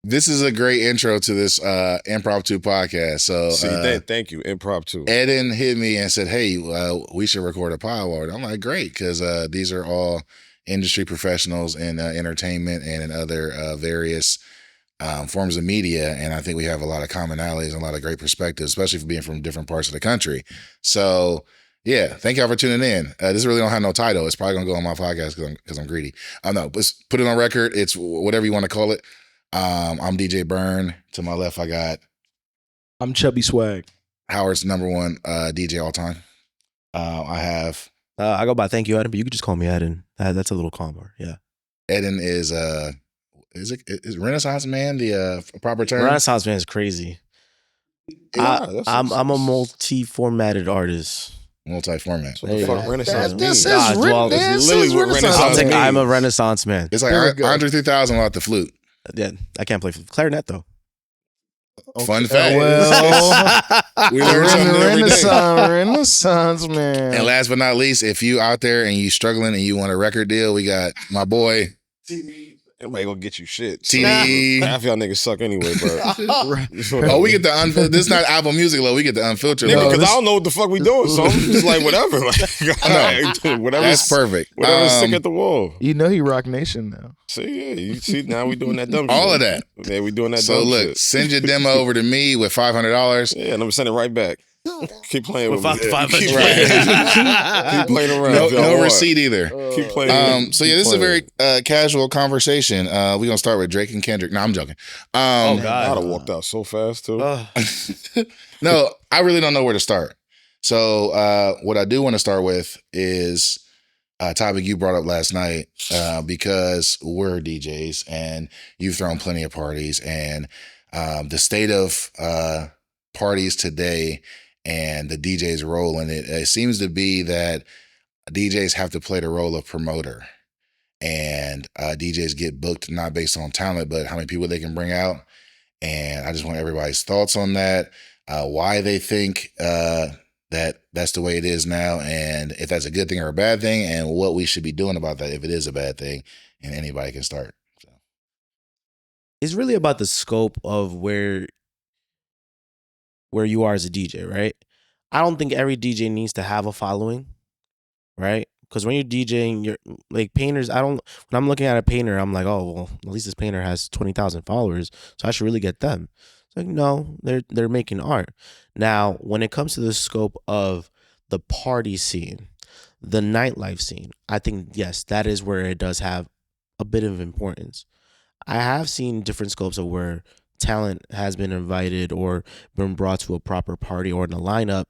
This is a great intro to this impromptu podcast. So, thank you, impromptu. Eddin hit me and said, "Hey, we should record a power." I'm like, "Great," because these are all industry professionals in entertainment and in other various forms of media, and I think we have a lot of commonalities and a lot of great perspectives, especially for being from different parts of the country. So, yeah, thank y'all for tuning in. This really don't have no title. It's probably gonna go on my podcast because I'm greedy. I know, but put it on record. It's whatever you want to call it. I'm DJ BERN. To my left, I'm Chubby Swagg. Howard's #1 DJ all time. I have I go by THANKYOUEDDIN, but you could just call me Eddin. That's a little calmer. Yeah. Eddin is Renaissance Man the proper term? Renaissance Man is crazy. I'm a multi-formatted artist. Multi-format. What the fuck Renaissance means? This is literally what Renaissance means. I'm a Renaissance man. It's like Andre 3000 without the flute. Yeah, I can't play clarinet though. Fun fact. Well, we learn something every day. Renaissance man. And last but not least, if you out there and you struggling and you want a record deal, we got my boy Everybody gonna get you shit. TD. Half y'all niggas suck anyway, bro. Oh, we get the unfiltered. This is not Apple Music, though. We get the unfiltered. Nigga, because I don't know what the fuck we doing, so I'm just like, whatever. Like, whatever. That's perfect. Whatever's sick at the wall. You know he Rock Nation now. See, yeah, you see, now we doing that dumb shit. All of that. Yeah, we doing that So dumb look, shit. send your demo over to me with $500. Yeah, and I'm gonna send it right back. Keep playing with me. $500. Keep playing around. No receipt either. Keep playing. So yeah, this is a very casual conversation. We're gonna start with Drake and Kendrick. No, I'm joking. Oh God, I'd have walked out so fast too. No, I really don't know where to start. So what I do want to start with is a topic you brought up last night because we're DJs and you've thrown plenty of parties, and the state of parties today and the DJ's role in it, it seems to be that DJs have to play the role of promoter, and DJs get booked not based on talent, but how many people they can bring out. And I just want everybody's thoughts on that, why they think that that's the way it is now, and if that's a good thing or a bad thing, and what we should be doing about that if it is a bad thing, and anybody can start. So. It's really about the scope of where you are as a DJ, right? I don't think every DJ needs to have a following, right? Because when you're DJing, you're like painters. When I'm looking at a painter, I'm like, oh well, at least this painter has 20,000 followers, so I should really get them. It's like, no, they're making art. Now, when it comes to the scope of the party scene, the nightlife scene, I think yes, that is where it does have a bit of importance. I have seen different scopes of where talent has been invited or been brought to a proper party or in a lineup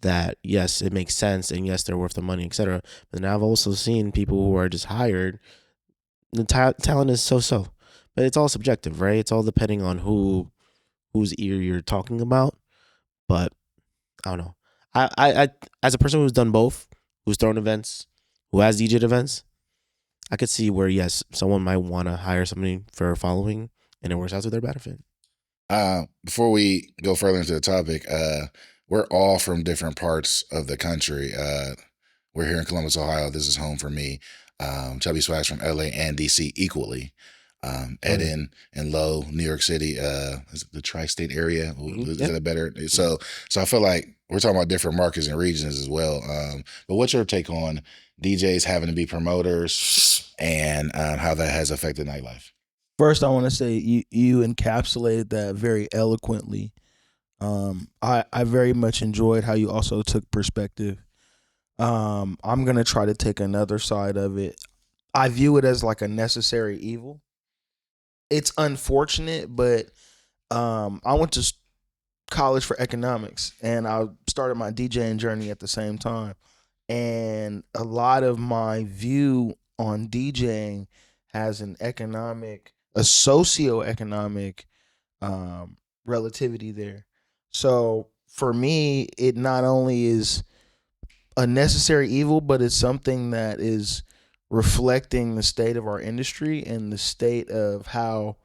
that yes, it makes sense, and yes, they're worth the money, etc. But then I've also seen people who are just hired. The talent is so, but it's all subjective, right? It's all depending on whose ear you're talking about. But I don't know. I as a person who's done both, who's thrown events, who has DJed events, I could see where yes, someone might want to hire somebody for a following, and it works out to their benefit. Before we go further into the topic, we're all from different parts of the country. We're here in Columbus, Ohio. This is home for me. Chubby Swagg's from LA and DC equally. Eddin and Low, New York City, is it the tri-state area? Is that a better? So I feel like we're talking about different markets and regions as well. But what's your take on DJs having to be promoters and how that has affected nightlife? First, I want to say you encapsulated that very eloquently. I very much enjoyed how you also took perspective. I'm going to try to take another side of it. I view it as like a necessary evil. It's unfortunate, but I went to college for economics, and I started my DJing journey at the same time. And a lot of my view on DJing has a socioeconomic relativity there. So for me, it not only is a necessary evil, but it's something that is reflecting the state of our industry and the state of how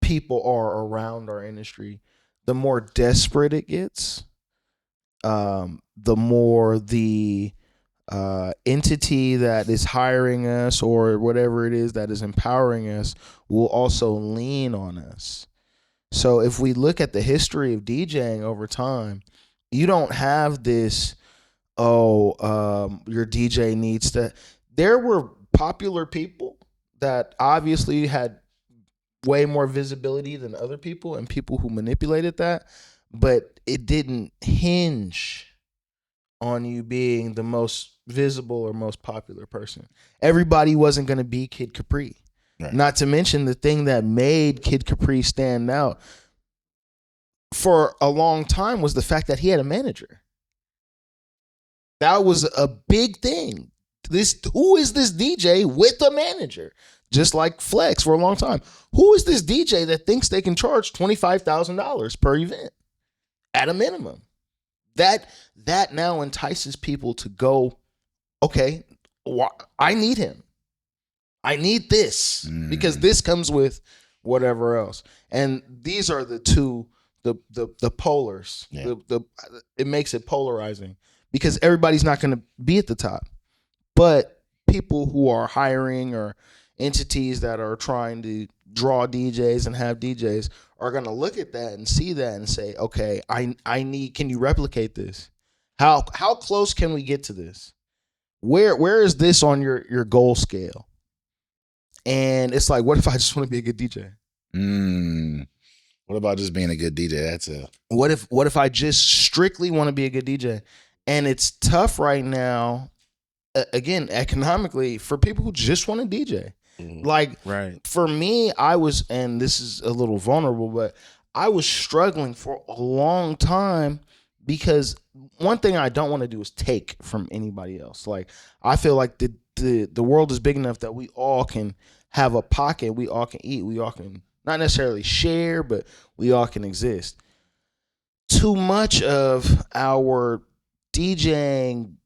people are around our industry. The more desperate it gets, the more the entity that is hiring us or whatever it is that is empowering us will also lean on us. So if we look at the history of DJing over time, you don't have this, your DJ needs to. There were popular people that obviously had way more visibility than other people and people who manipulated that, but it didn't hinge on you being the most visible or most popular person. Everybody wasn't going to be Kid Capri. Right. Not to mention the thing that made Kid Capri stand out for a long time was the fact that he had a manager. That was a big thing. Who is this DJ with a manager? Just like Flex for a long time. Who is this DJ that thinks they can charge $25,000 per event at a minimum? That now entices people to go, okay, I need him. I need this because this comes with whatever else. And these are the two, the polars. Yeah. It makes it polarizing because everybody's not going to be at the top. But people who are hiring or entities that are trying to draw DJs and have DJs are going to look at that and see that and say, okay, I need, can you replicate this? How close can we get to this? Where is this on your goal scale? And it's like, what if I just want to be a good DJ? What about just being a good DJ? What if I just strictly want to be a good DJ? And it's tough right now, again, economically, for people who just want to DJ. Like, right. For me, I was, and this is a little vulnerable, but I was struggling for a long time because one thing I don't want to do is take from anybody else. Like, I feel like the world is big enough that we all can have a pocket, we all can eat, we all can not necessarily share, but we all can exist. Too much of our DJing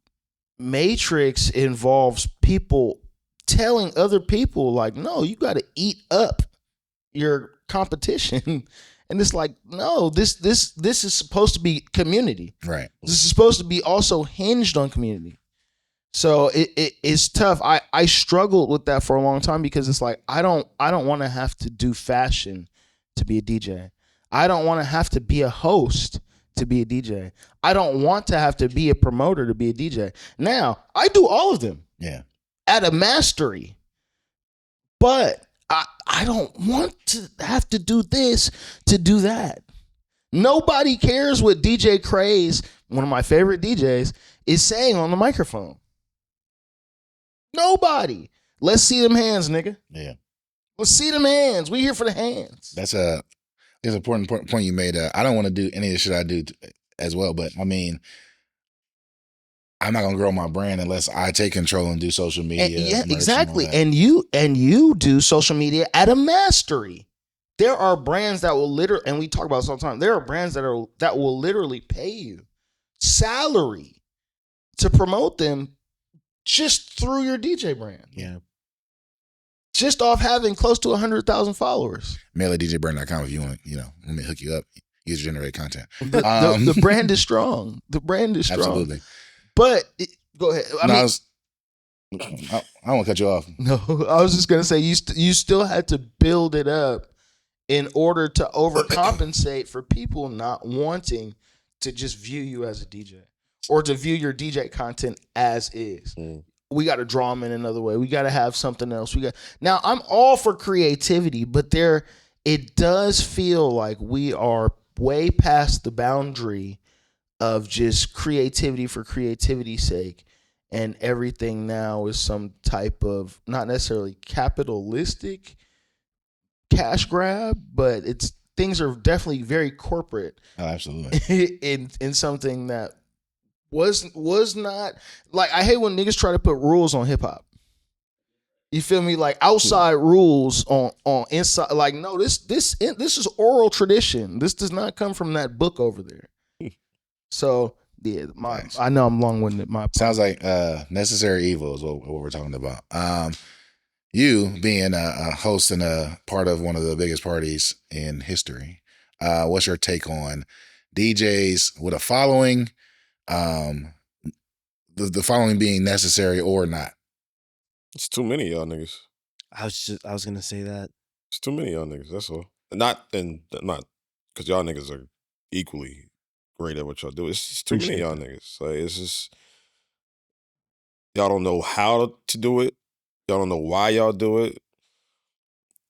matrix involves people telling other people like, no, you got to eat up your competition. And it's like, no, this is supposed to be community. Right. This is supposed to be also hinged on community. So it's tough. I struggled with that for a long time because it's like, I don't want to have to do fashion to be a DJ. I don't want to have to be a host to be a DJ. I don't want to have to be a promoter to be a DJ. Now, I do all of them. Yeah. At a mastery. But I don't want to have to do this to do that. Nobody cares what DJ Craze, one of my favorite DJs, is saying on the microphone. Nobody. Let's see them hands, nigga. Yeah. Let's see them hands. We here for the hands. That's an important point you made. I don't want to do any of the shit I do as well, but I mean, I'm not gonna grow my brand unless I take control and do social media. Yeah, exactly. And you do social media at a mastery. There are brands that will literally, and we talk about this all the time. There are brands that will literally pay you salary to promote them just through your DJ brand. Yeah. Just off having close to 100,000 followers. Mail at DJBERN.com if you want, let me hook you up. User generated content. The brand is strong. The brand is strong. Absolutely. But go ahead. I don't want to cut you off. No, I was just gonna say you still had to build it up in order to overcompensate for people not wanting to just view you as a DJ or to view your DJ content as is. We got to draw them in another way. We got to have something else. Now I'm all for creativity, but it does feel like we are way past the boundary of just creativity for creativity's sake, and everything now is some type of not necessarily capitalistic cash grab, but things are definitely very corporate. Oh, absolutely. in something that was not, like, I hate when niggas try to put rules on hip hop. You feel me? Like outside rules on inside. Like, no, this is oral tradition. This does not come from that book over there. So yeah, I know I'm long-winded. Sounds like necessary evil is what we're talking about. You being a host and a part of one of the biggest parties in history, what's your take on DJs with a following the following being necessary or not. It's too many of y'all niggas. I was gonna say that. It's too many of y'all niggas. That's all. Not because y'all niggas are equally great at what y'all do. It's just too many of y'all niggas. Like it's just y'all don't know how to do it. Y'all don't know why y'all do it.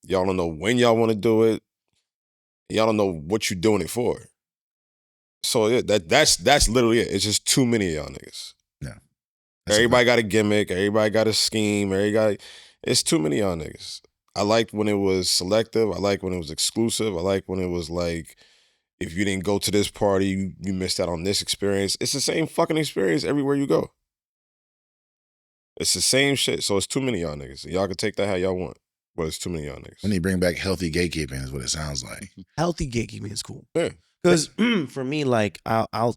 Y'all don't know when y'all want to do it. Y'all don't know what you're doing it for. So yeah, that's literally it. It's just too many of y'all niggas. Yeah. Everybody got a gimmick. Everybody got a scheme. It's too many of y'all niggas. I liked when it was selective. I liked when it was exclusive. I liked when it was like, if you didn't go to this party, you missed out on this experience. It's the same fucking experience everywhere you go. It's the same shit. So it's too many of y'all niggas. Y'all can take that how y'all want, but it's too many of y'all niggas. We need to bring back healthy gatekeeping is what it sounds like. Healthy gatekeeping is cool. Yeah. Because for me, like I'll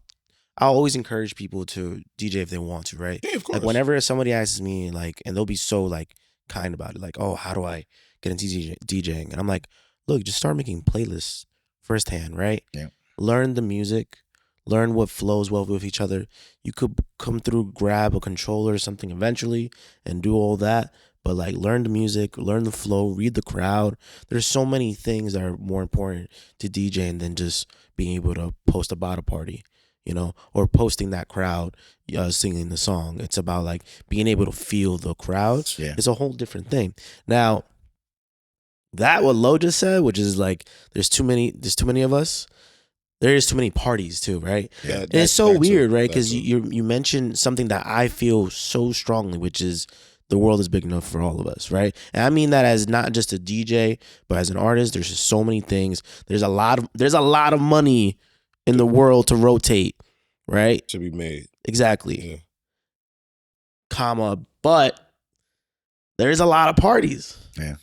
always encourage people to DJ if they want to, right? Yeah, of course. Like whenever somebody asks me, like, and they'll be so like kind about it, like, oh, how do I get into DJing? And I'm like, look, just start making playlists firsthand, right? Yeah. Learn the music, learn what flows well with each other. You could come through, grab a controller or something eventually and do all that. But like learn the music, learn the flow, read the crowd. There's so many things that are more important to DJing than just being able to post about a party, you know, or posting that crowd singing the song. It's about like being able to feel the crowd. Yeah. It's a whole different thing. Now, that what Lo just said, which is like there's too many of us. There is too many parties too, right? Yeah, And it's so weird, right? Because too. you mentioned something that I feel so strongly, which is the world is big enough for all of us, right? And I mean that as not just a DJ, but as an artist. There's just so many things. There's a lot of money in the world to rotate, right? To be made. Exactly. Yeah. Comma, but there's a lot of parties. Yeah.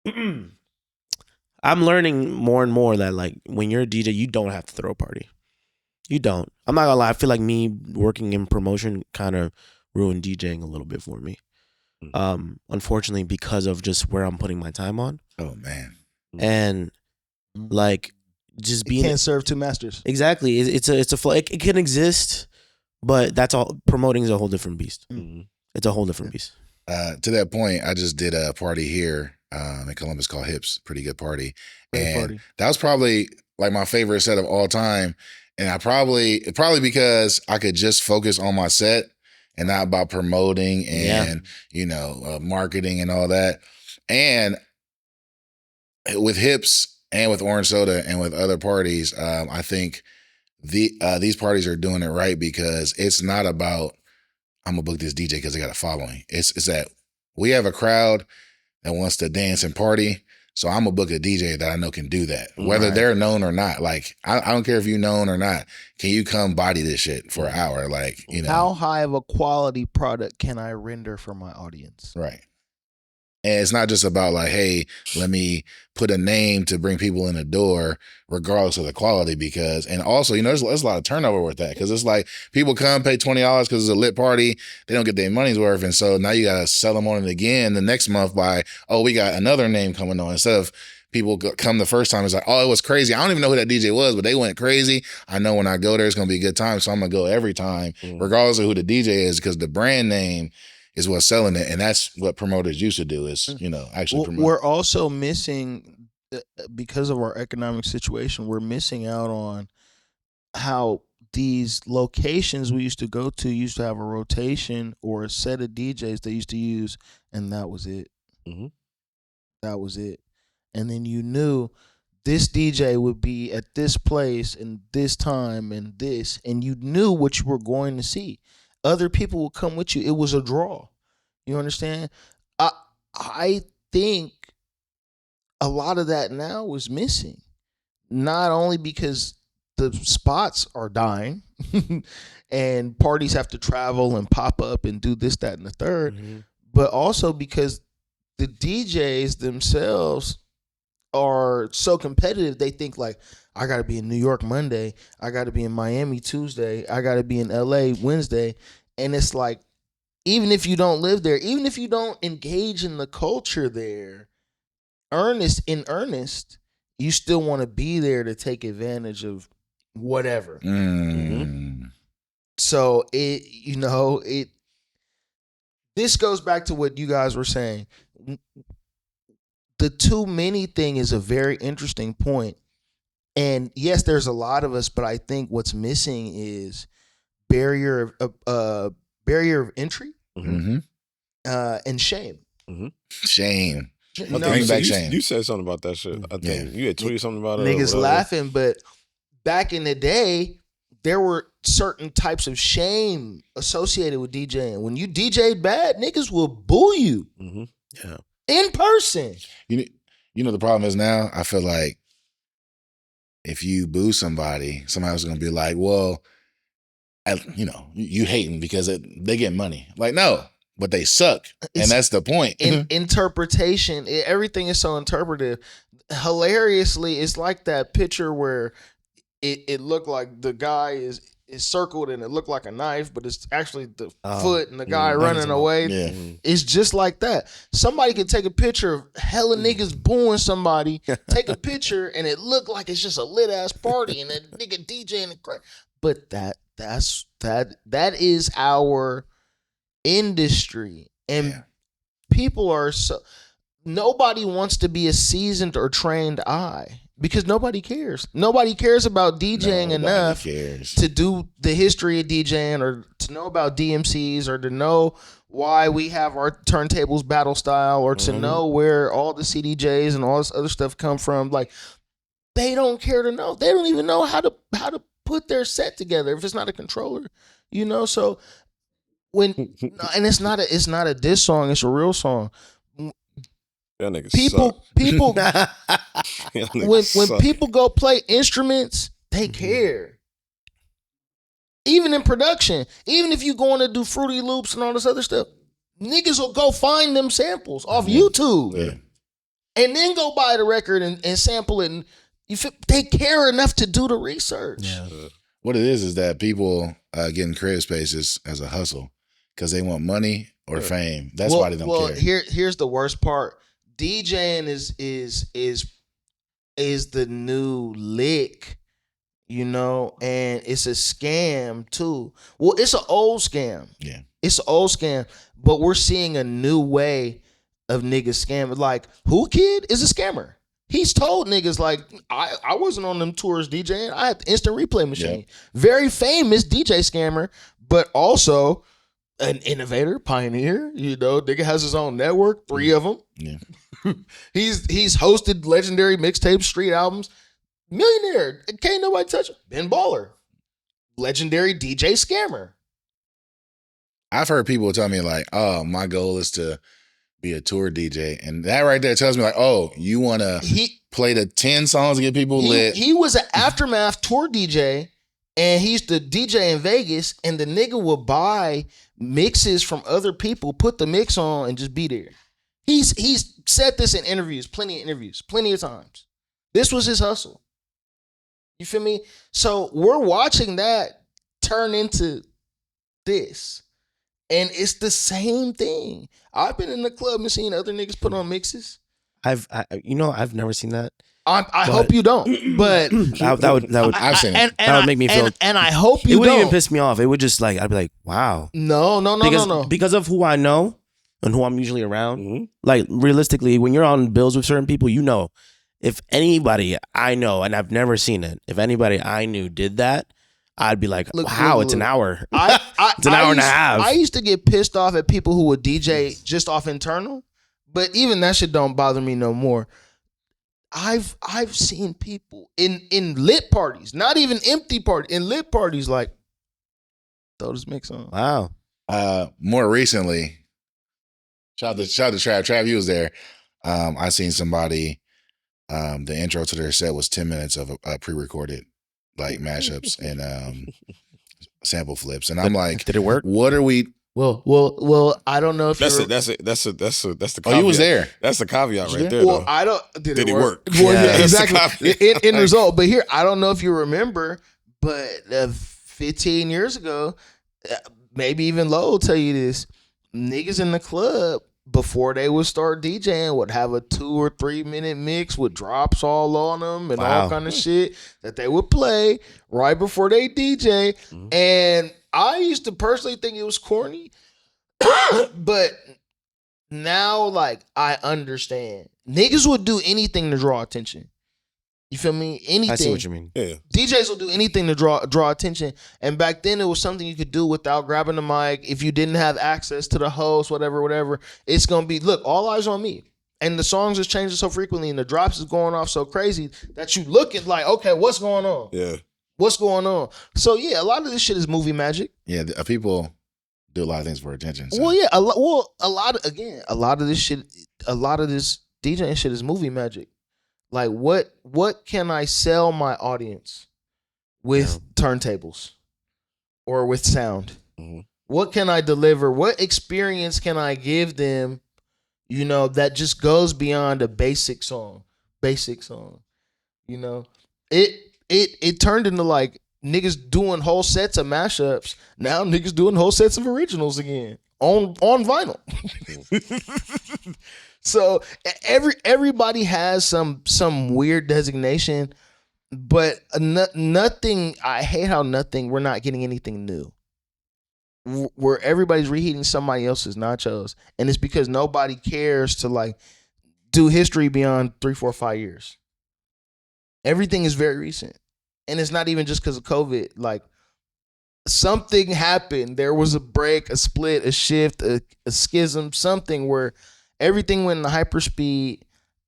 I'm learning more and more that like when you're a DJ, you don't have to throw a party. You don't. I'm not gonna lie. I feel like me working in promotion kind of ruined DJing a little bit for me. Unfortunately, because of just where I'm putting my time on. Oh man. And like just being can't serve two masters. Exactly. It's a flow. It can exist, but that's all. Promoting is a whole different beast. It's a whole different beast. To that point, I just did a party here in Columbus called Hips. Pretty good party. Great and party. That was probably like my favorite set of all time. And I probably because I could just focus on my set and not about promoting and marketing and all that. And with Hips and with Orange Soda and with other parties, I think these parties are doing it right because it's not about I'm gonna book this DJ because they got a following. It's that we have a crowd that wants to dance and party. So I'm gonna book a DJ that I know can do that, whether they're known or not. Like I don't care if you're known or not. Can you come body this shit for an hour? Like how high of a quality product can I render for my audience? Right. And it's not just about like, hey, let me put a name to bring people in the door, regardless of the quality. Because, and also, there's a lot of turnover with that. Because it's like people come pay $20 because it's a lit party, they don't get their money's worth, and so now you gotta sell them on it again the next month by, oh, we got another name coming on. Instead of people come the first time, it's like, oh, it was crazy. I don't even know who that DJ was, but they went crazy. I know when I go there, it's gonna be a good time, so I'm gonna go every time, regardless of who the DJ is, because the brand name is what's selling it, and that's what promoters used to do is, actually promote. We're also missing, because of our economic situation, we're missing out on how these locations we used to go to used to have a rotation or a set of DJs they used to use, and that was it. That was it. And then you knew this DJ would be at this place and this time and this, and you knew what you were going to see. Other people will come with you. It was a draw. You understand? I think a lot of that now is missing. Not only because the spots are dying and parties have to travel and pop up and do this, that, and the third, but also because the DJs themselves are so competitive. They think like, I got to be in New York Monday. I got to be in Miami Tuesday. I got to be in LA Wednesday. And it's like, even if you don't live there, even if you don't engage in the culture there, earnest, you still want to be there to take advantage of whatever. So this goes back to what you guys were saying. The too many thing is a very interesting point. And yes, there's a lot of us, but I think what's missing is barrier of entry Mm-hmm. and shame. Shame. No, Bring back shame. You said something about that shit. I think you had tweeted something about it. Niggas laughing, but back in the day, there were certain types of shame associated with DJing. When you DJ'd bad, niggas will boo you in person. You know the problem is now, I feel like if you boo somebody, somebody's gonna be like, well, you hating because they get money. Like, no, but they suck. And that's the point. Interpretation, everything is so interpretive. Hilariously, it's like that picture where it looked like the guy is circled and it looked like a knife, but it's actually the foot and the guy running away. Yeah. It's just like that. Somebody could take a picture of hella niggas booing somebody, take a picture, and it looked like it's just a lit ass party and that nigga DJing and crack. But that is our industry, and people are so. Nobody wants to be a seasoned or trained eye because nobody cares. Nobody cares about DJing enough to do the history of DJing or to know about DMCs or to know why we have our turntables battle style or to know where all the CDJs and all this other stuff come from. Like, they don't care to know. They don't even know how to put their set together if it's not a controller, So and it's not a diss song. It's a real song. People when people go play instruments, they care. Even in production, even if you going to do Fruity Loops and all this other stuff, niggas will go find them samples off YouTube and then go buy the record and sample it. And they care enough to do the research. Yeah. What it is that people getting creative spaces as a hustle because they want money or fame. That's why they don't care. Here's the worst part. DJing is the new lick, and it's a scam too. Well, it's an old scam. Yeah. It's an old scam, but we're seeing a new way of niggas scamming. Like, Who Kid is a scammer. He's told niggas, like, I wasn't on them tours DJing. I had the instant replay machine. Yeah. Very famous DJ scammer, but also an innovator, pioneer. Nigga has his own network, 3 of them. Yeah. He's hosted legendary mixtape street albums. Millionaire. Can't nobody touch him. Ben Baller. Legendary DJ scammer. I've heard people tell me like, oh, my goal is to be a tour DJ. And that right there tells me like, oh, you want to play the 10 songs to get people lit. He was an Aftermath tour DJ and he used to DJ in Vegas and the nigga would buy mixes from other people, put the mix on and just be there. He's said this in interviews, plenty of times. This was his hustle. You feel me? So we're watching that turn into this. And it's the same thing. I've been in the club and seen other niggas put on mixes. I've never seen that. I hope you don't. But that would I've seen it. That would make me feel. And I hope you don't. It wouldn't even piss piss me off. It would just I'd be like, wow. No. Because of who I know and who I'm usually around. Like, realistically, when you're on bills with certain people, if anybody I know, and I've never seen it, if anybody I knew did that, I'd be like, wow, it's an hour. It's an hour and a half. I used to get pissed off at people who would DJ just off internal, but even that shit don't bother me no more. I've seen people in lit parties, not even empty parties, in lit parties, like, throw this mix on. Wow. More recently, shout out to Trav. Trav, you was there. I seen somebody, the intro to their set was 10 minutes of pre-recorded like mashups and sample flips. And I'm like, did it work? What are we? Well, I don't know if that's the caveat. Oh, you was there. That's the caveat right there. Well, though. I don't. Did it work? Well, yeah, exactly. In result, but here, I don't know if you remember, but 15 years ago, maybe even Low will tell you this. Niggas in the club before they would start DJing would have a 2 or 3 minute mix with drops all on them and all kind of shit that they would play right before they DJ. And I used to personally think it was corny, but now like I understand. Niggas would do anything to draw attention. You feel me? Anything. I see what you mean. Yeah. DJs will do anything to draw attention. And back then it was something you could do without grabbing the mic. If you didn't have access to the host, whatever, it's gonna be, look, all eyes on me. And the songs is changing so frequently and the drops is going off so crazy that you look at like, okay, what's going on? Yeah. What's going on? So yeah, a lot of this shit is movie magic. Yeah, people do a lot of things for attention. So. Well, yeah, a lot of this shit, a lot of this DJing shit is movie magic. Like what can I sell my audience with turntables or with sound? Mm-hmm. What can I deliver? What experience can I give them, you know, that just goes beyond a basic song. You know? It turned into like niggas doing whole sets of mashups. Now niggas doing whole sets of originals again on vinyl. So everybody has some weird designation, but nothing. I hate how we're not getting anything new. Where everybody's reheating somebody else's nachos, and it's because nobody cares to like do history beyond 3, 4, 5 years. Everything is very recent, and it's not even just because of COVID. Like something happened. There was a break, a split, a shift, a schism, something where everything went into hyperspeed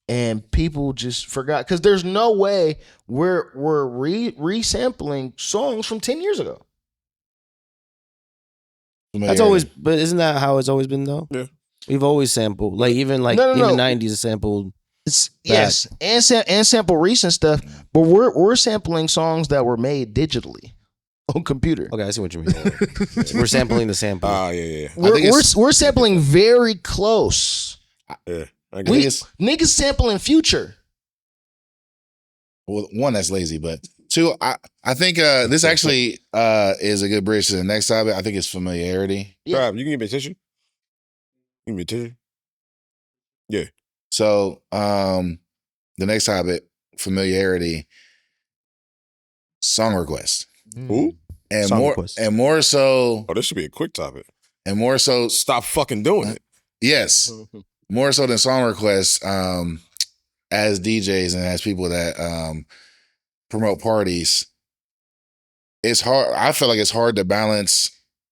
and people just forgot. Because there's no way we're resampling songs from 10 years ago. That's always, but isn't that how it's always been though? Yeah. We've always sampled, like even No. even 90s sampled. Yes, and sample recent stuff, but we're sampling songs that were made digitally on computer. Okay, I see what you mean. We're sampling the sample. Yeah. We're sampling very close. Yeah. I guess. Niggas sampling Future. Well, one, that's lazy, but two, I think this actually is a good bridge to the next topic. I think it's familiarity. Yeah. You can give me a tissue. Give me a tissue. Yeah. So the next topic, familiarity, song requests. Who? And Song more requests. and more so Oh, this should be a quick topic. and more so Stop fucking doing it. yes. More so than song requests, as DJs and as people that promote parties, it's hard. I feel like it's hard to balance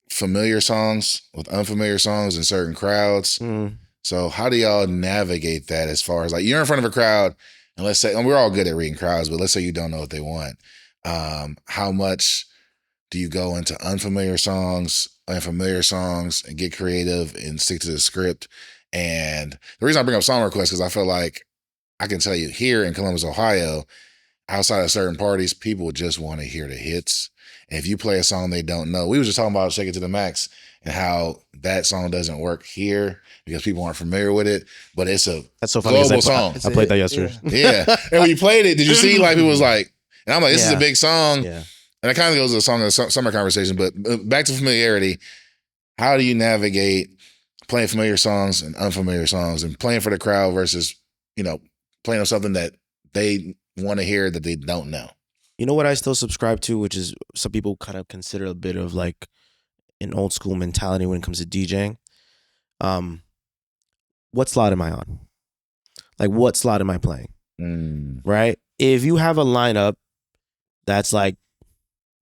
familiar songs with unfamiliar songs in certain crowds. Mm. So how do y'all navigate that as far as like you're in front of a crowd and let's say, and we're all good at reading crowds, but let's say you don't know what they want. How much do you go into unfamiliar songs and get creative and stick to the script? And the reason I bring up song requests because I feel like I can tell you here in Columbus, Ohio, outside of certain parties, people just want to hear the hits. And if you play a song they don't know, we were just talking about Shake It to the Max and how that song doesn't work here because people aren't familiar with it. But it's a That's so funny. 'cause global song. I played that yesterday. Yeah. And when you played it, did you see like people was like, and I'm like, this is a Yeah. big song. Yeah. And it kind of goes to the song of the summer conversation. But back to familiarity, how do you navigate playing familiar songs and unfamiliar songs and playing for the crowd versus, you know, playing on something that they want to hear that they don't know? You know what I still subscribe to, which is some people kind of consider a bit of like an old school mentality when it comes to DJing. What slot am I on? Like, what slot am I playing? Right? If you have a lineup that's like,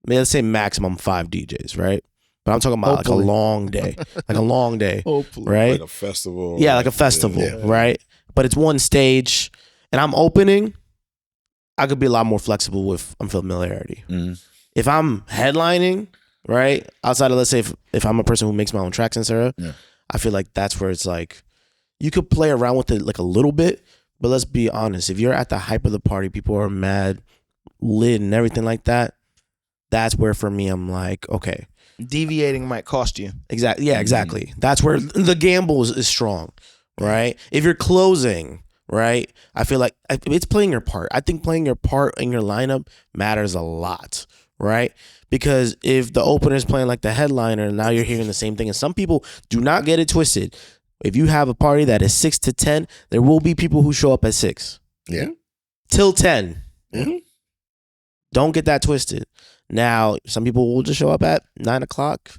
let's say maximum 5 DJs, right? But I'm talking about Hopefully. like a long day, like a long day, Hopefully. right? Like a festival. Yeah, like a festival, Yeah. right? But it's one stage, and I'm opening. I could be a lot more flexible with unfamiliarity. If I'm headlining, right, outside of, let's say if I'm a person who makes my own tracks, etc., Yeah. I feel like that's where it's like you could play around with it like a little bit, but let's be honest. If you're at the hype of the party, people are mad, lit, and everything like that. That's where for me I'm like, okay, Deviating might cost you. exactly. Yeah, exactly. That's where the gamble is strong, right? If you're closing, right, I feel like it's playing your part. I think playing your part in your lineup matters a lot, right? Because if the opener is playing like the headliner, now you're hearing the same thing. And some people do not get it twisted. If you have a party that is 6 to 10, there will be people who show up at 6. Yeah. Till 10. Mhm. Don't get that twisted. Now, some people will just show up at 9 o'clock,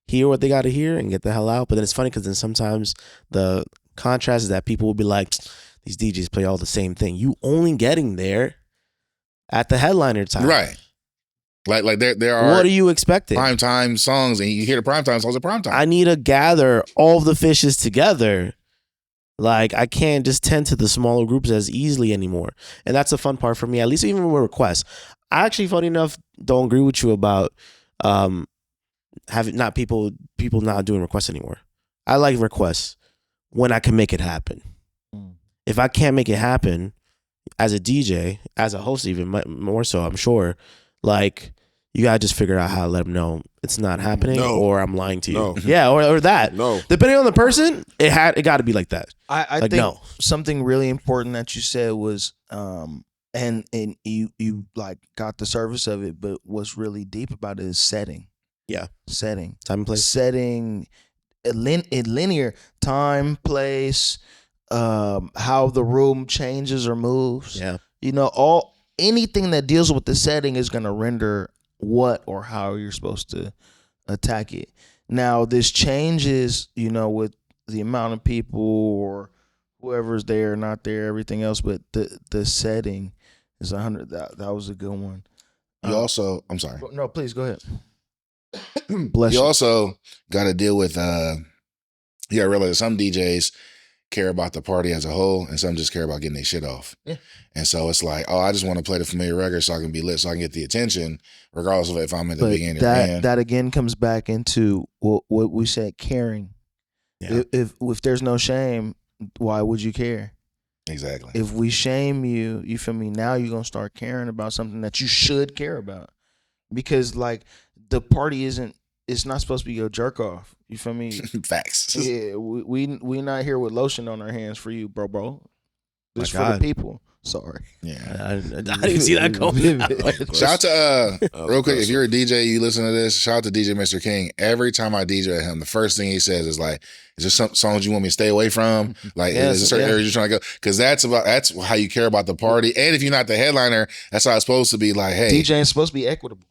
hear what they got to hear, and get the hell out. But then it's funny because then sometimes the contrast is that people will be like, these DJs play all the same thing. You only getting there at the headliner time. Right. Like there are. What are you expecting? Primetime songs, and you hear the primetime songs at primetime. I need to gather all the fishes together. Like, I can't just tend to the smaller groups as easily anymore. And that's the fun part for me, at least even with requests. I actually, funny enough, don't agree with you about having not people not doing requests anymore. I like requests when I can make it happen. If I can't make it happen as a DJ, as a host even more so, I'm sure, like, you gotta just figure out how to let them know it's not happening, or I'm lying to you. No. Yeah, or that. No. Depending on the person, it got to be like that. I Like, think no. something really important that you said was, and you like got the service of it, but what's really deep about it is setting. Yeah. Setting. Time and place. Setting in linear time, place, how the room changes or moves. Yeah. You know, anything that deals with the setting is gonna render what or how you're supposed to attack it. Now, this changes, you know, with the amount of people or whoever's there or not there, everything else, but the setting is 100. That was a good one. You also, I'm sorry. No, please go ahead. Bless you. Also got to deal with, you gotta realize some DJs care about the party as a whole, and some just care about getting their shit off. Yeah. And so it's like, I just want to play the familiar record so I can be lit, so I can get the attention, regardless of if I'm at the beginning or the end. That again comes back into what we said, caring. Yeah. If there's no shame, why would you care? Exactly. If we shame you, you feel me? Now you're gonna start caring about something that you should care about, because like the party it's not supposed to be your jerk off. You feel me? Facts. Yeah, we not here with lotion on our hands for you, bro. This for the people. Sorry. Yeah. I didn't see that coming. Shout out to real quick, if you're a DJ, you listen to this, shout out to DJ Mr. King. Every time I DJ him, the first thing he says is like, is there some songs you want me to stay away from? Like, is there certain areas you're trying to go? Because that's how you care about the party. And if you're not the headliner, that's how it's supposed to be. Like, hey, DJ is supposed to be equitable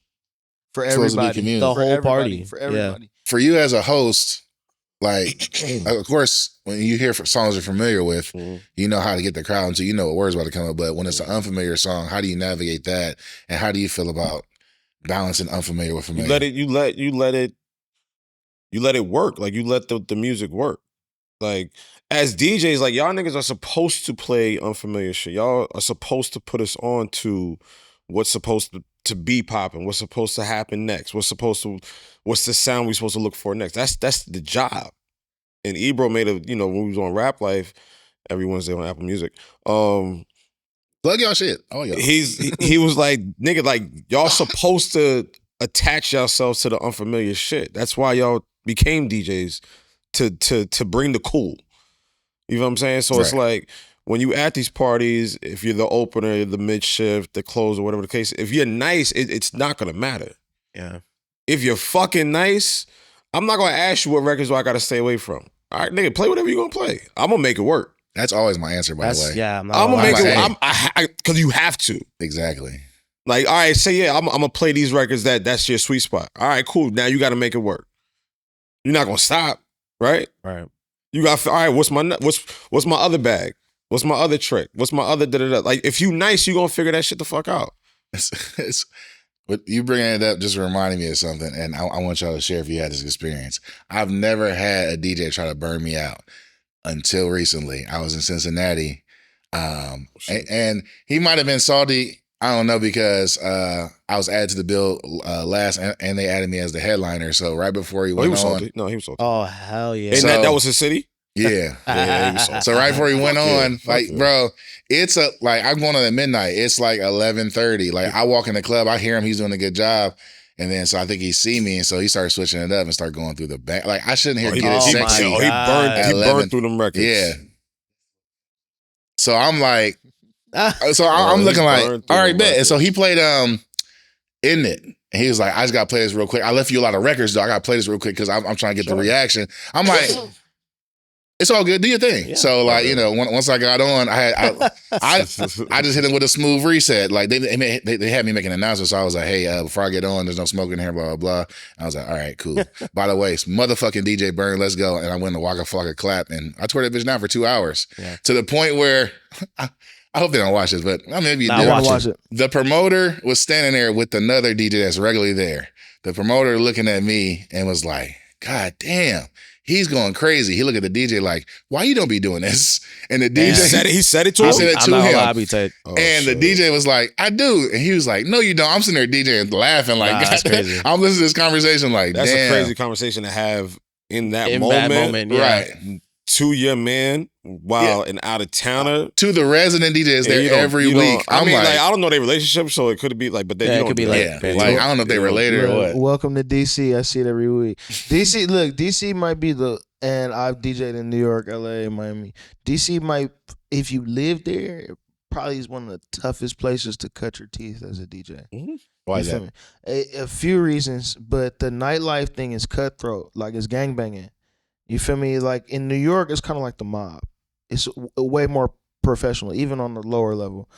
for everybody. The whole party. For everybody. For you as a host, like, of course, when you hear songs you're familiar with, you know how to get the crowd into, you know what words about to come up. But when it's an unfamiliar song, how do you navigate that? And how do you feel about balancing unfamiliar with familiar? You let it work. Like, you let the music work. Like, as DJs, like, y'all niggas are supposed to play unfamiliar shit. Y'all are supposed to put us on to what's supposed to be popping, what's supposed to happen next, what's the sound we supposed to look for next. That's the job. And Ebro made when we was on Rap Life every Wednesday on Apple Music. Plug y'all shit. Oh yeah. He was like, nigga, like, y'all supposed to attach yourselves to the unfamiliar shit. That's why y'all became DJs, to bring the cool. You know what I'm saying? So It's like, when you at these parties, if you're the opener, the mid shift, the closer, whatever the case, if you're nice, it's not gonna matter. Yeah. If you're fucking nice, I'm not gonna ask you what records do I gotta stay away from. All right, nigga, play whatever you're gonna play. I'm gonna make it work. That's always my answer, by the way. Yeah, I'm gonna make it. Hey. Because you have to. Exactly. Like, all right, say I'm gonna play these records that's your sweet spot. All right, cool. Now you got to make it work. You're not gonna stop, right? Right. You got, all right. What's my other bag? What's my other trick? What's my other da-da-da? Like, if you nice, you gonna figure that shit the fuck out. But you bringing it up just reminding me of something, and I want y'all to share if you had this experience. I've never had a DJ try to burn me out until recently. I was in Cincinnati, and he might have been salty. I don't know, because I was added to the bill last, and they added me as the headliner. So right before he went was on, salty. No, he was salty. Oh, hell yeah. And So- that was his city? yeah. Yeah, he was salty. So right before he went on, Fuck like, yeah. bro, it's I'm going on at midnight. It's like 11:30. Like, I walk in the club, I hear him, he's doing a good job. And then, so I think he see me, and so he started switching it up and started going through the back. Like, I shouldn't hear He Get It Sexy. my he God. burned through them records. Yeah. So I'm like, I'm he looking like, burned through all right, them bet. And records. so he played In It. And he was like, I just gotta play this real quick. I left you a lot of records though. I gotta play this real quick because I'm trying to get the reaction. I'm like, It's all good. Do your thing. Yeah. So like, you know, once I got on, I just hit it with a smooth reset. Like they had me make an announcement. So I was like, hey, before I get on, there's no smoking here, blah, blah, blah. I was like, all right, cool. By the way, it's motherfucking DJ BERN, let's go. And I went to Waka Flocka Clap and I tore that bitch down for 2 hours to the point where I hope they don't watch this, but I mean, maybe you do. Watch it. The promoter was standing there with another DJ that's regularly there. The promoter looking at me and was like, God damn. He's going crazy. He looked at the DJ like, why you don't be doing this? And the DJ he said it to him. I said it to him. I'll be tight. And the DJ was like, I do. And he was like, no, you don't. I'm sitting there DJing laughing like, that's crazy. I'm listening to this conversation like, That's damn. a crazy conversation to have in that moment. Yeah. Right. To your man while an out of towner. To the resident DJs there every week. I mean, like, I don't know their relationship, so it could be like, but then you it don't could be do like, that. Like, I don't know if they related or what. Welcome to DC. I see it every week. DC, look, DC might be and I've DJed in New York, LA, Miami. DC might, if you live there, it probably is one of the toughest places to cut your teeth as a DJ. Mm-hmm. Why is that? A few reasons, but the nightlife thing is cutthroat. Like, it's gangbanging. You feel me? Like, in New York, it's kind of like the mob. It's way more professional, even on the lower level.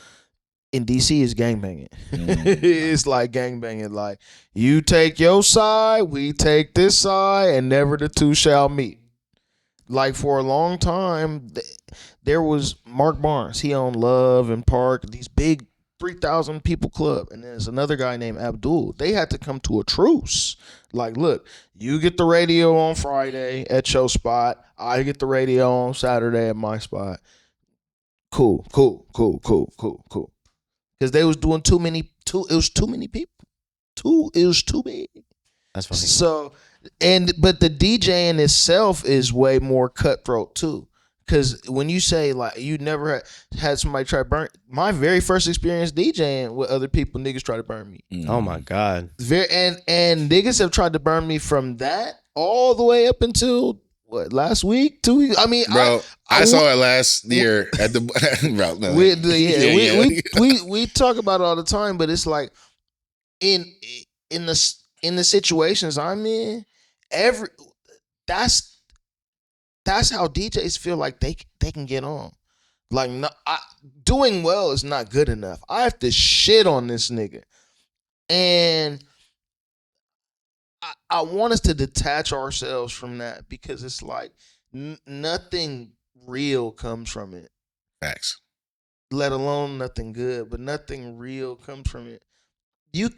In DC, it's gangbanging. It's like gangbanging. Like, you take your side, we take this side, and never the two shall meet. Like, for a long time, there was Mark Barnes. He owned Love and Park, these big 3,000 people club. And there's another guy named Abdul. They had to come to a truce. Like, look, you get the radio on Friday at your spot. I get the radio on Saturday at my spot. Cool. Because they was doing it was too many people. It was too big. That's funny. So, but the DJ in itself is way more cutthroat too. Because when you say, like, you never had somebody try to burn, my very first experience DJing with other people, niggas try to burn me. Oh my God. And niggas have tried to burn me from that all the way up until what, last week, 2 weeks? I mean, bro, I saw it last year at the bro. No, we talk about it all the time, but it's like in the situations I'm in, that's how DJs feel like they can get on. Like, doing well is not good enough. I have to shit on this nigga, and I want us to detach ourselves from that, because it's like nothing real comes from it. Facts. Let alone nothing good, but nothing real comes from it. You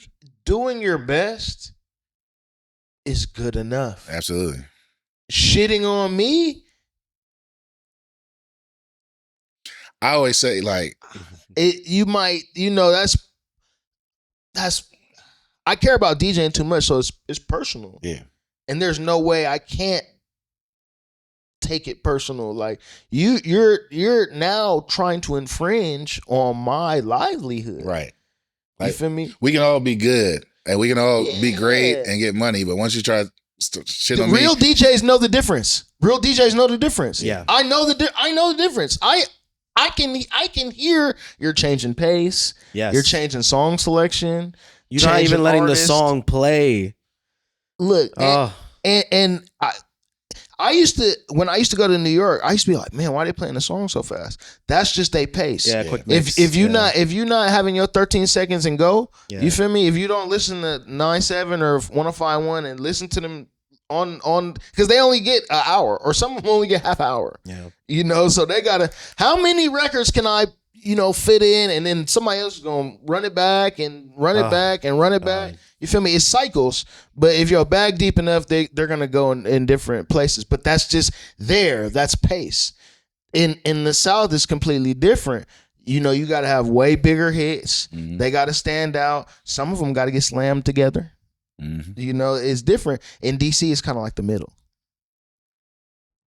doing your best is good enough. Absolutely. Shitting on me, I always say, like, you might, that's I care about DJing too much, so it's personal. Yeah. And there's no way I can't take it personal. Like, you're now trying to infringe on my livelihood. Right. You Like, feel me? we can all be good and we can all be great and get money, but once you try shit on Real me, DJs know the difference. Real DJs know the difference. Yeah. I know the difference. I can hear you're changing pace. Yes. You're changing song selection. You're not even letting the song play. Look, Oh. and I used to, when I used to go to New York, I used to be like, man, why are they playing the song so fast? That's just their pace. Yeah, quick mix. If you're not having your 13 seconds and go, Yeah. you feel me? If you don't listen to 9-7 or 105.1 and listen to them on because they only get an hour, or some of them only get half hour. Yeah. So they gotta, how many records can I fit in, and then somebody else is gonna run it back and run it back and run it back. You feel me? It's cycles, but if you're bag deep enough, they're gonna go in different places. But that's just that's pace. In the South, it's completely different. You gotta have way bigger hits. Mm-hmm. They gotta stand out. Some of them gotta get slammed together. Mm-hmm. It's different. In DC, it's kind of like the middle.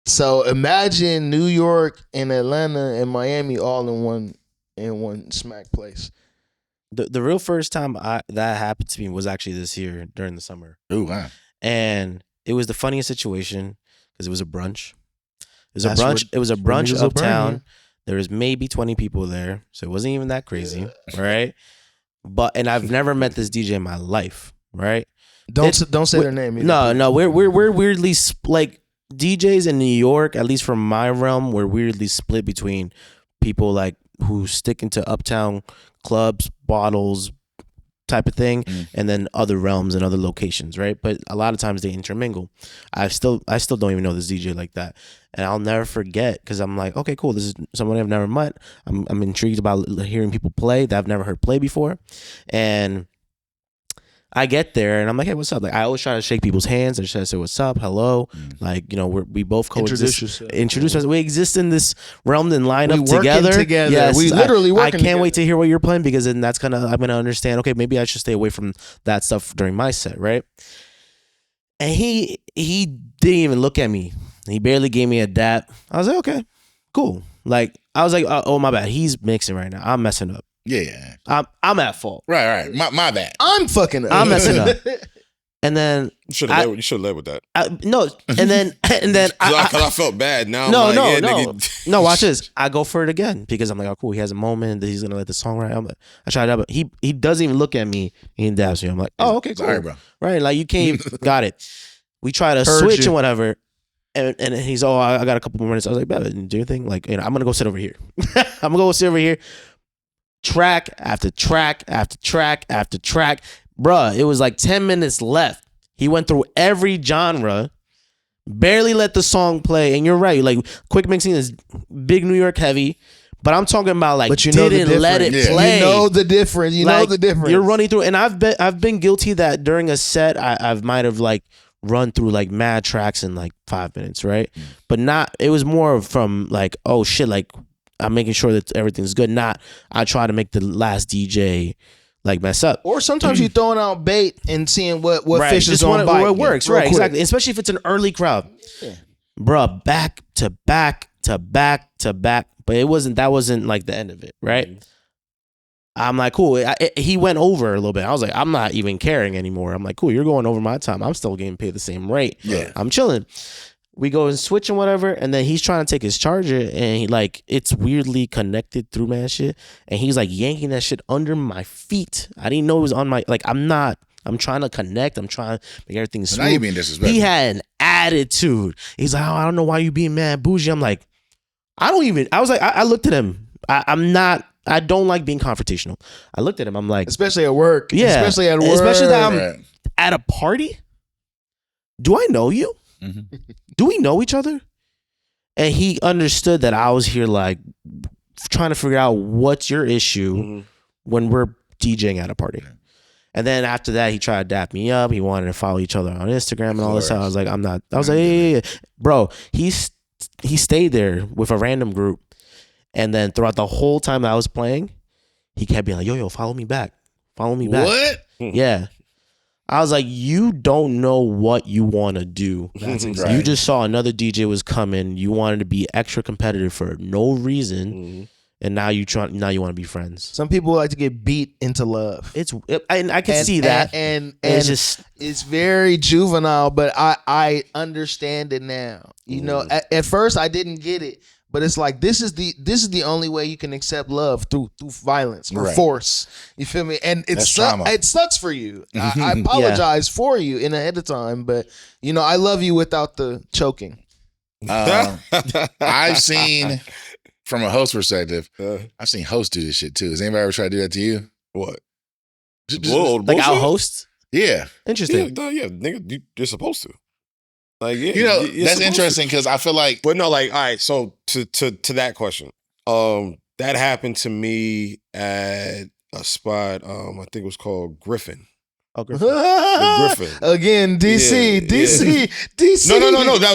So imagine New York and Atlanta and Miami all in one smack place. The real first time that happened to me was actually this year during the summer. Ooh, wow. And it was the funniest situation because it was a brunch. It was a brunch niggas will burn uptown. you. There was maybe 20 people there, so it wasn't even that crazy, right? And I've never met this DJ in my life, right? Don't say their name either. No, we're weirdly like DJs in New York, at least from my realm, were weirdly split between people like who stick into uptown clubs, bottles, type of thing, and then other realms and other locations, right? But a lot of times they intermingle. I still don't even know this DJ like that, and I'll never forget because I'm like, okay, cool. This is someone I've never met. I'm intrigued about hearing people play that I've never heard play before, and I get there and I'm like, hey, what's up? Like I always try to shake people's hands and try to say what's up, hello. Like, you know, we both coexist. Introduce us. We exist in this realm and line up together. Yes, we literally working I can't wait to hear what you're playing because then I'm gonna understand, okay, maybe I should stay away from that stuff during my set, right? And he didn't even look at me. He barely gave me a dap. I was like, okay, cool. Like I was like, oh my bad. He's mixing right now. I'm messing up. Yeah. I'm at fault. Right. My bad. I'm fucking up. I'm messing up. And then you should have led with that. No, and then I felt bad. Now no. Watch this. I go for it again because I'm like, oh cool. He has a moment that he's gonna let the song ride. I tried it out, but he doesn't even look at me. He dabs me. I'm like, oh okay, cool. Sorry, bro. Right, like you can't even, got it. We try to switch and whatever. And he's I got a couple more minutes. I was like, "Baby, do your thing." Like, you know, I'm gonna go sit over here. I'm gonna go sit over here. Track after track after track after track. Bruh, it was like 10 minutes left. He went through every genre, barely let the song play. And you're right, like quick mixing is big New York heavy. But I'm talking about like but you didn't let it play. You know the difference. You know the difference. You're running through, and I've been guilty that during a set I might have like run through like mad tracks in like 5 minutes, right? But not. It was more from like, oh shit, like I'm making sure that everything's good. Not I try to make the last DJ like mess up. Or sometimes you throwing out bait and seeing what right. fish is on bite. What works, right? Quick. Exactly. Especially if it's an early crowd, bruh. Back to back to back to back. But that wasn't like the end of it, right? I'm like, cool. He went over a little bit. I was like, I'm not even caring anymore. I'm like, cool. You're going over my time. I'm still getting paid the same rate. Yeah, I'm chilling. We go and switch and whatever, and then he's trying to take his charger, and he like it's weirdly connected through my shit, and he's like yanking that shit under my feet. I didn't know it was on my like. I'm trying to connect. I'm trying to make everything smooth. Now you being disrespectful. He had an attitude. He's like, oh, I don't know why you being mad bougie. I'm like, I was like, I looked at him. I don't like being confrontational. I looked at him. I'm like, especially at work. Yeah, especially at work. Especially that I'm at a party. Do I know you? Mm-hmm. Do we know each other? And he understood that I was here like trying to figure out what's your issue when we're DJing at a party. And then after that, he tried to dap me up. He wanted to follow each other on Instagram and all this stuff. I was like, I'm not. I was like, yeah. Bro, he stayed there with a random group. And then throughout the whole time that I was playing, he kept being like, yo, follow me back. Follow me back. What? Yeah. I was like, you don't know what you want to do. That's exactly. You just saw another DJ was coming. You wanted to be extra competitive for no reason. And now you want to be friends. Some people like to get beat into love. I can see that. And it's very juvenile, but I understand it now. You know, at first I didn't get it. But it's like this is the only way you can accept love through violence or force. You feel me? And it sucks for you. I apologize for you in ahead of time, but you know I love you without the choking. I've seen from a host perspective. I've seen hosts do this shit too. Has anybody ever tried to do that to you? What? Like our host? Yeah. Interesting. Yeah, nigga, you're supposed to. Like, yeah, you know, that's interesting because I feel like, but no, like, all right. So to that question, that happened to me at a spot. I think it was called Griffin. Oh, Griffin. Griffin again. DC.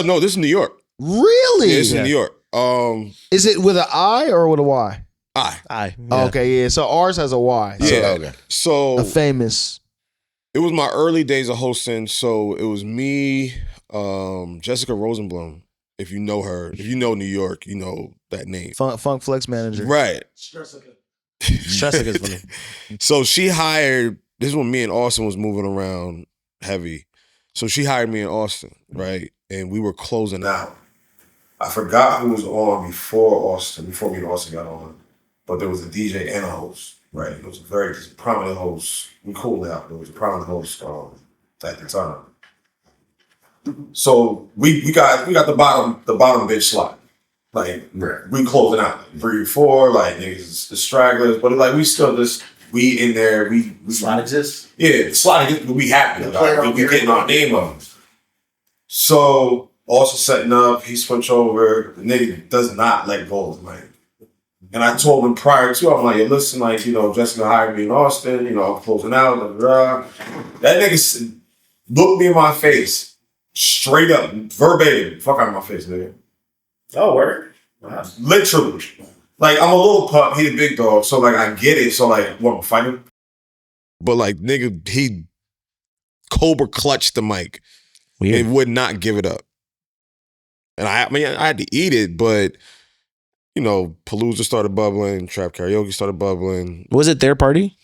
No. This is New York. Really? Yeah, it's in New York. Is it with an I or with a Y? I. Yeah. Oh, okay, yeah. So ours has a Y. Yeah. Okay. So a famous. It was my early days of hosting. So it was me. Jessica Rosenblum, if you know her, if you know New York, you know that name. Funk Flex manager. Right. Stressica is funny. So she hired, this is when me and Austin was moving around heavy. So she hired me in Austin, right? And we were closing out. I forgot who was on before me and Austin got on. But there was a DJ and a host, right? It was a very prominent host. We cooled out. There was a prominent host at the time. So we got the bottom bitch slot. Like we closing out like 3 or 4, like niggas the stragglers, but like we still just we in there. We Slot exists. Yeah, slot exists. We happy. Like, we getting our name up. So also setting up. He switch over. The nigga does not let go of the mic. And I told him prior to, I'm like, yo, listen, like, you know, Jessica hired me in Austin, you know, I'm closing out, blah, blah, blah. That nigga looked me in my face, straight up, verbatim, fuck out of my face, nigga. Oh, word? Wow. Literally. Like, I'm a little pup, he a big dog, so, like, I get it. So, like, what, I'm fighting? But, like, nigga, he Cobra clutched the mic. Weird. And would not give it up. And I mean, I had to eat it, but... You know, Palooza started bubbling, Trap Karaoke started bubbling. Was it their party?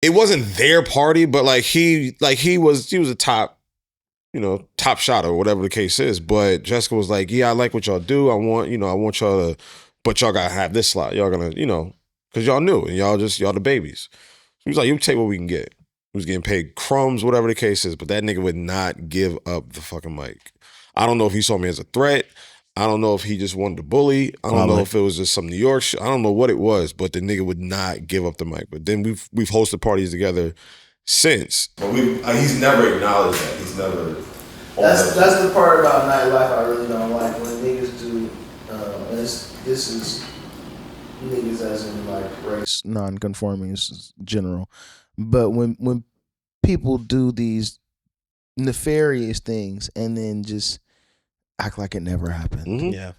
It wasn't their party, but he was a top, you know, top shot or whatever the case is. But Jessica was like, yeah, I like what y'all do. I want y'all to, but y'all gotta have this slot. Y'all gonna, you know, because y'all knew and y'all the babies. He was like, you take what we can get. He was getting paid crumbs, whatever the case is, but that nigga would not give up the fucking mic. I don't know if he saw me as a threat. I don't know if he just wanted to bully. I don't know if it was just some New York shit. I don't know what it was, but the nigga would not give up the mic. But then we've hosted parties together since. But he's never acknowledged that. He's never. That's the part about nightlife I really don't like when niggas do. This is niggas as in like race non-conforming is general, but when people do these nefarious things and then just act like it never happened. Mm-hmm. Yeah.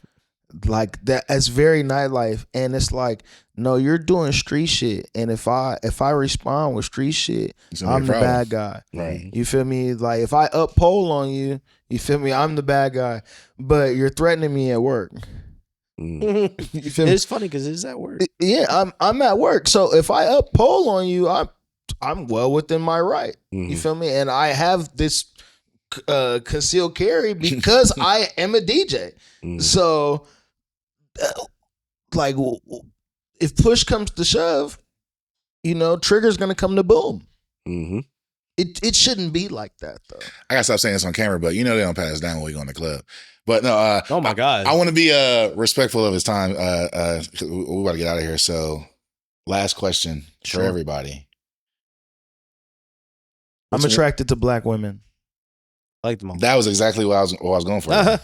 Like that, it's very nightlife. And it's like, no, you're doing street shit. And if I respond with street shit, I'm the bad guy. Right. You feel me? Like if I up pole on you, you feel me? I'm the bad guy. But you're threatening me at work. You feel me? It's funny because it's at work. Yeah, I'm at work. So if I up pole on you, I'm well within my right. You feel me? And I have this concealed carry because I am a DJ. So, like, if push comes to shove, you know, trigger's gonna come to boom. It shouldn't be like that though. I gotta stop saying this on camera, but you know they don't pass down when we go in the club. But no, oh my God, I want to be respectful of his time. We about to get out of here. So, last question for everybody. I'm attracted to black women. I like them all. That was exactly what I was going for. I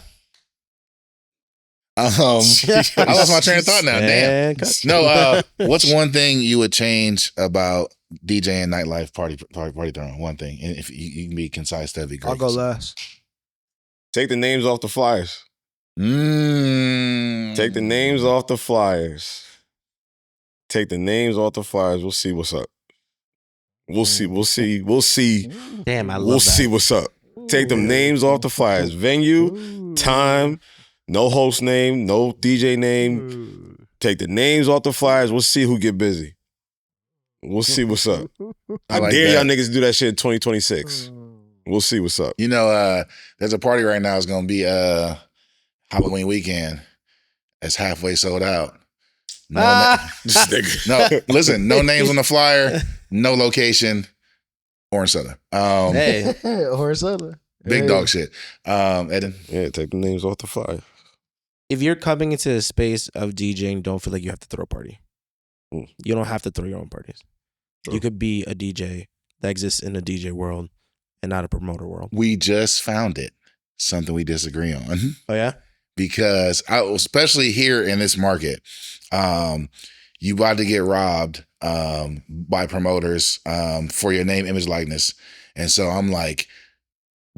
lost my train of thought now. Damn. No, what's one thing you would change about DJing nightlife party throwing? One thing, and if you can be concise, that'd be great. I'll go last. Take the names off the flyers. Take the names off the flyers. Take the names off the flyers. We'll see what's up. We'll see. Damn, I love We'll that. see what's up. Take them names off the flyers. Venue, time, no host name, no DJ name. Take the names off the flyers. We'll see who get busy. We'll see what's up. I like dare that. y'all niggas to do that shit in 2026. We'll see what's up. You know, there's a party right now. It's gonna be Halloween weekend. It's halfway sold out. No, listen, no names on the flyer, no location, orange soda. Hey, Orange soda. Big dog shit. Eddin. Yeah, take the names off the flyer. if you're coming into a space of DJing, don't feel like you have to throw a party. You don't have to throw your own parties. You could be a DJ that exists in the DJ world and not a promoter world. We just found it. Something we disagree on. Oh, yeah? Because especially here in this market, you about to get robbed by promoters for your name, image, likeness. And so I'm like,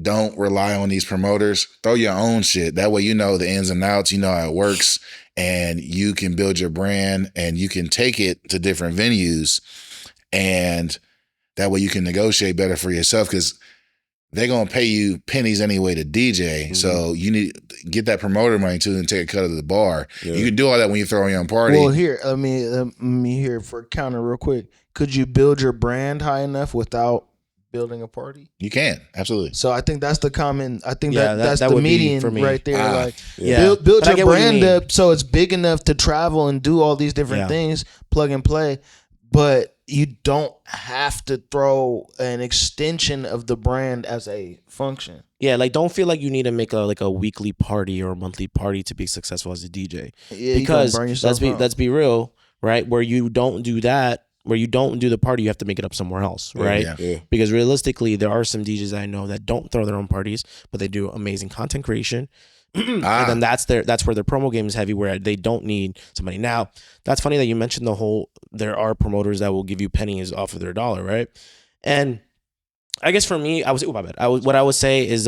don't rely on these promoters. Throw your own shit. That way you know the ins and outs, you know how it works, and you can build your brand and you can take it to different venues, and that way you can negotiate better for yourself, because they're going to pay you pennies anyway to DJ. Mm-hmm. So you need to get that promoter money too and take a cut of the bar. Yeah. You can do all that when you throw your own party. Well, here, let me hear for counter real quick. Could you build your brand high enough without building a party? You can, absolutely. So I think that's the common. I think that's the median for me right there. Build your brand up so it's big enough to travel and do all these different things, plug and play. but you don't have to throw an extension of the brand as a function. Yeah, like don't feel like you need to make a weekly party or a monthly party to be successful as a DJ. Yeah, Because you burn yourself out. let's be real, right? Where you don't do that, where you don't do the party, you have to make it up somewhere else, right? Yeah. Because realistically, there are some DJs I know that don't throw their own parties, but they do amazing content creation. And then that's where their promo game is heavy, where they don't need somebody. Now, that's funny that you mentioned there are promoters that will give you pennies off of their dollar, right? And I guess for me, what I would say is,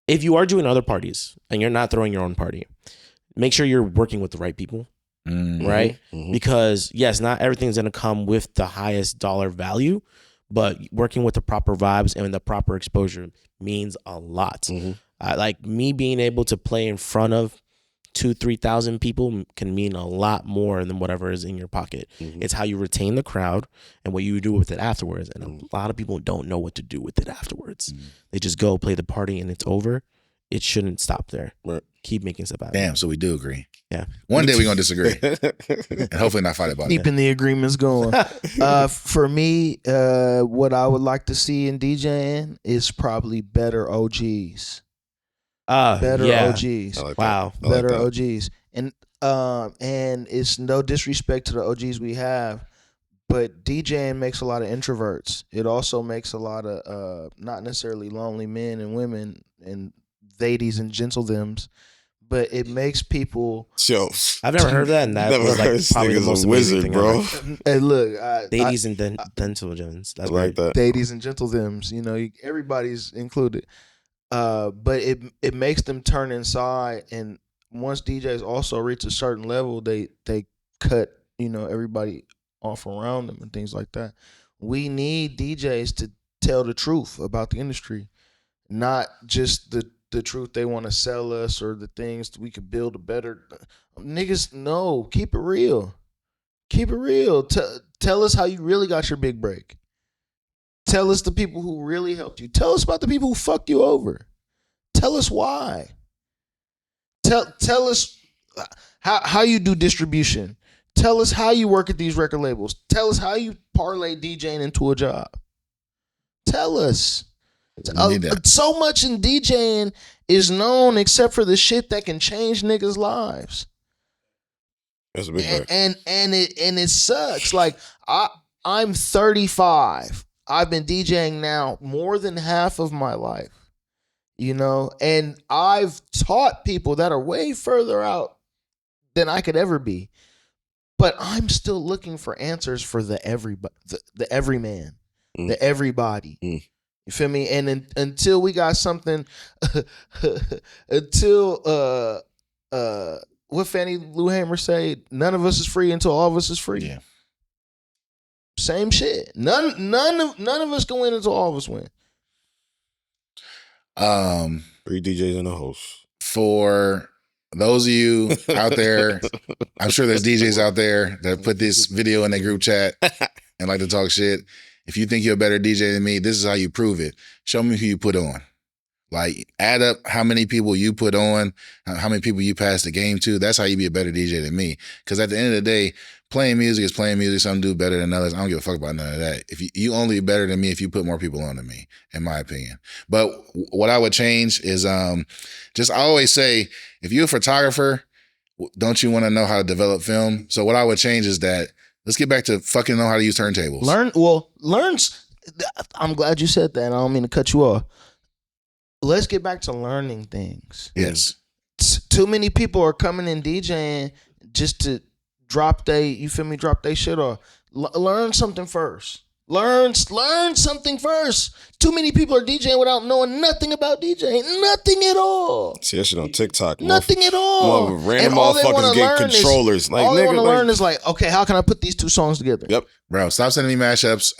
if you are doing other parties and you're not throwing your own party, make sure you're working with the right people, right? Mm-hmm. Because yes, not everything's going to come with the highest dollar value, but working with the proper vibes and the proper exposure means a lot. Mm-hmm. Like me being able to play in front of 2,000-3,000 people can mean a lot more than whatever is in your pocket. Mm-hmm. It's how you retain the crowd and what you do with it afterwards. And a lot of people don't know what to do with it afterwards. Mm-hmm. They just go play the party and it's over. It shouldn't stop there. Right. Keep making stuff happen. Damn, so we do agree. Yeah. One day we're going to disagree. And hopefully not fight about it. Keeping the agreements going. For me, what I would like to see in DJing is probably better OGs. Better OGs. Like wow. Better OGs. And it's no disrespect to the OGs we have, but DJing makes a lot of introverts. It also makes a lot of not necessarily lonely men and women and ladies and gentlethems, but it makes people. Yo, I've never heard that, and that was like probably the most amazing thing bro. Hey, look, ladies and gentlemen. That's like that. Ladies and gentlethems. You know, everybody's included. But it makes them turn inside, and once DJs also reach a certain level, they cut everybody off around them and things like that. We need DJs to tell the truth about the industry, not just the truth they want to sell us or the things we could build a better. Niggas, no, keep it real. Keep it real. Tell us how you really got your big break. Tell us the people who really helped you. Tell us about the people who fucked you over. Tell us why. Tell us how you do distribution. Tell us how you work at these record labels. Tell us how you parlay DJing into a job. Tell us. So much in DJing is known except for the shit that can change niggas' lives. That's a big part. And it sucks. Like I'm 35. I've been DJing now more than half of my life, and I've taught people that are way further out than I could ever be. But I'm still looking for answers for the everybody, the everyman, the everybody. You feel me? And until we got something, until what Fannie Lou Hamer say, none of us is free until all of us is free. Yeah. Same shit. None of us go in until all of us win. 3 DJs and a host. For those of you out there, I'm sure there's DJs out there that put this video in their group chat and like to talk shit. If you think you're a better DJ than me, this is how you prove it. Show me who you put on. Like, add up how many people you put on, how many people you pass the game to. That's how you be a better DJ than me. Because at the end of the day, playing music is playing music. Some do better than others. I don't give a fuck about none of that. If you only better than me if you put more people on than me, in my opinion. But what I would change is I always say, if you're a photographer, don't you want to know how to develop film? So what I would change is that let's get back to fucking know how to use turntables. Learn. I'm glad you said that. I don't mean to cut you off. Let's get back to learning things. Yes. Too many people are coming in DJing just to drop they shit off. Learn something first. Learn something first. Too many people are DJing without knowing nothing about DJing. Nothing at all. See that shit on TikTok. Nothing at all. Random motherfuckers get controllers. All they want to learn is like, okay, how can I put these two songs together? Yep. Bro, stop sending me mashups.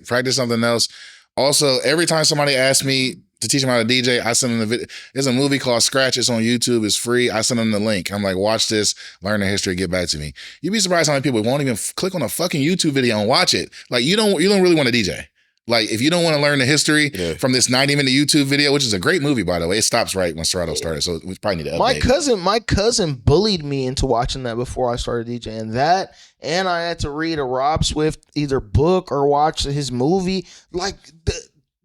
Practice something else. Also, every time somebody asks me to teach them how to DJ, I send them the video. There's a movie called Scratch. It's on YouTube. It's free. I send them the link. I'm like, watch this, learn the history, get back to me. You'd be surprised how many people won't even click on a fucking YouTube video and watch it. Like, you don't really want to DJ. Like, if you don't want to learn the history Yeah. from this 90-minute YouTube video, which is a great movie, by the way, it stops right when Serato started, so we probably need to update. My cousin bullied me into watching that before I started DJing. That, and I had to read a Rob Swift either book or watch his movie. Like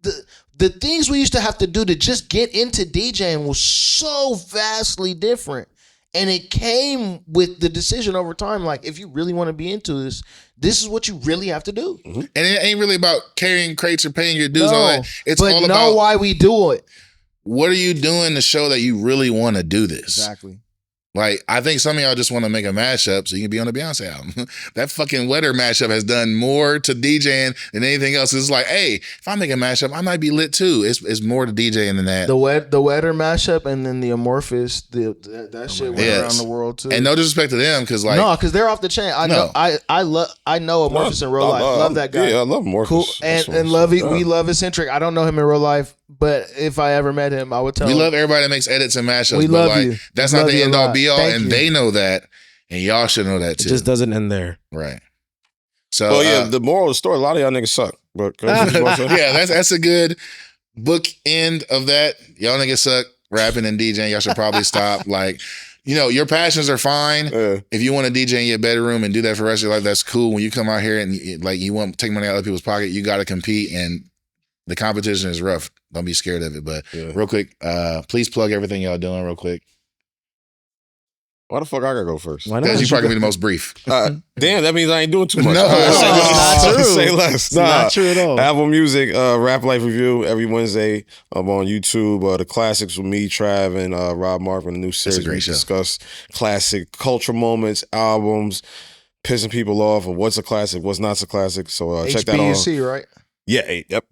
the things we used to have to do to just get into DJing was so vastly different. And it came with the decision over time, like, if you really want to be into this, this is what you really have to do. And it ain't really about carrying crates or paying your dues. All that. It's but all know about why we do it. what are you doing to show that you really want to do this. Exactly. Like, I think some of y'all just want to make a mashup so you can be on the Beyonce album. That fucking Wetter mashup has done more to DJing than anything else. It's like, hey, if I make a mashup, I might be lit too. It's more to DJing than that. The Wetter mashup and then the Amorphous, that shit went around the world too. And no disrespect to them, because like, no, because they're off the chain. I know Amorphous in real life. Love that guy. Yeah, I love Amorphous. Cool. And we love Eccentric. I don't know him in real life, but if I ever met him, I would tell him. We love everybody that makes edits and mashups. We but love like, you. that's We not love the you a end all lot. be all, Thank and you. they know that, and y'all should know that It too. just doesn't end there. Right. So, Well, yeah, the moral of the story, a lot of y'all niggas suck. But yeah, that's a good book end of that. Y'all niggas suck rapping and DJing. Y'all should probably stop. Like, you know, your passions are fine. If you want to DJ in your bedroom and do that for the rest of your life, that's cool. When you come out here and like you want to take money out of other people's pocket, you got to compete, and the competition is rough. Don't be scared of it. But real quick, please plug everything y'all doing real quick. Why the fuck I gotta go first? Why not? Because you probably gonna be the most brief. Damn, that means I ain't doing too much. No. Say less. It's not true. Say less. It's not true at all. Apple Music, Rap Life Review every Wednesday on YouTube. The classics with me, Trav, and Rob Mark on the new series. great We show. discuss classic cultural moments, albums, pissing people off, or what's a classic, what's not a classic. So check that out. HBUC, right? Yeah, yep.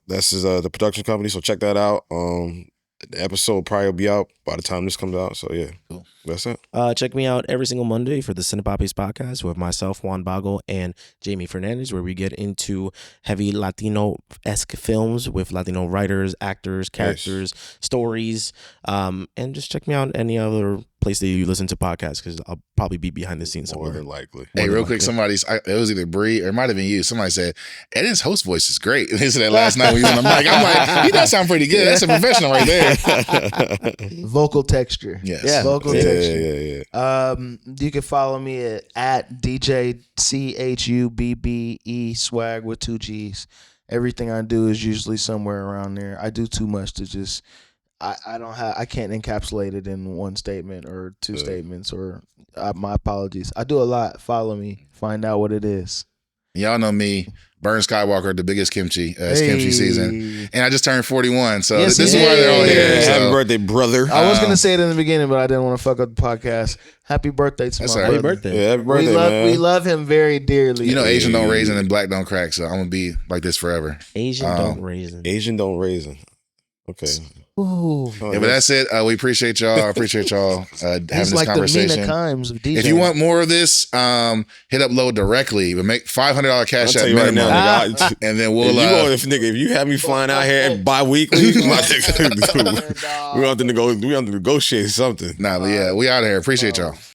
That's the production company. So check that out. The episode probably will be out by the time this comes out. So yeah, Cool. That's it. Check me out every single Monday for the Cinepoppies podcast with myself, Juan Bago, and Jamie Fernandez, where we get into heavy Latino-esque films with Latino writers, actors, characters, stories. And just check me out any other place that you listen to podcasts, because I'll probably be behind the scenes More somewhere. than likely. Hey, real quick, it was either Bree or it might have been you. Somebody said, Eden's host voice is great. They said that last night when you was on the mic. I'm like, he does sound pretty good. That's a professional right there. Vocal texture. Yes. Yeah. Vocal Yeah, texture. yeah. You can follow me at DJ CHUBBE Swagg with 2 G's. Everything I do is usually somewhere around there. I do too much to just I can't encapsulate it in one statement or two statements, or my apologies. I do a lot. Follow me. Find out what it is. Y'all know me, Burn Skywalker, the biggest kimchi. It's kimchi season. And I just turned 41, so Yes, this is why they're all here. Yeah, So. happy birthday, brother. I was gonna say it in the beginning, but I didn't want to fuck up the podcast. Happy birthday to That's my all right. brother. Happy birthday. Yeah, happy birthday, man. We love him very dearly. You know, Asian don't raisin and black don't crack, so I'm going to be like this forever. Asian don't raisin. Asian don't raisin. Okay. Ooh. Oh, Yeah, but that's it. We appreciate y'all. I appreciate y'all having He's this like the conversation. Mina Kimes of DJ. If you want more of this, hit up Low directly, but make $500 I'll cash tell app you right minimum, now, nigga. and then If we'll. if you have me flying out here bi-weekly, we have to negotiate something. Nah, but yeah, we out of here. Appreciate y'all.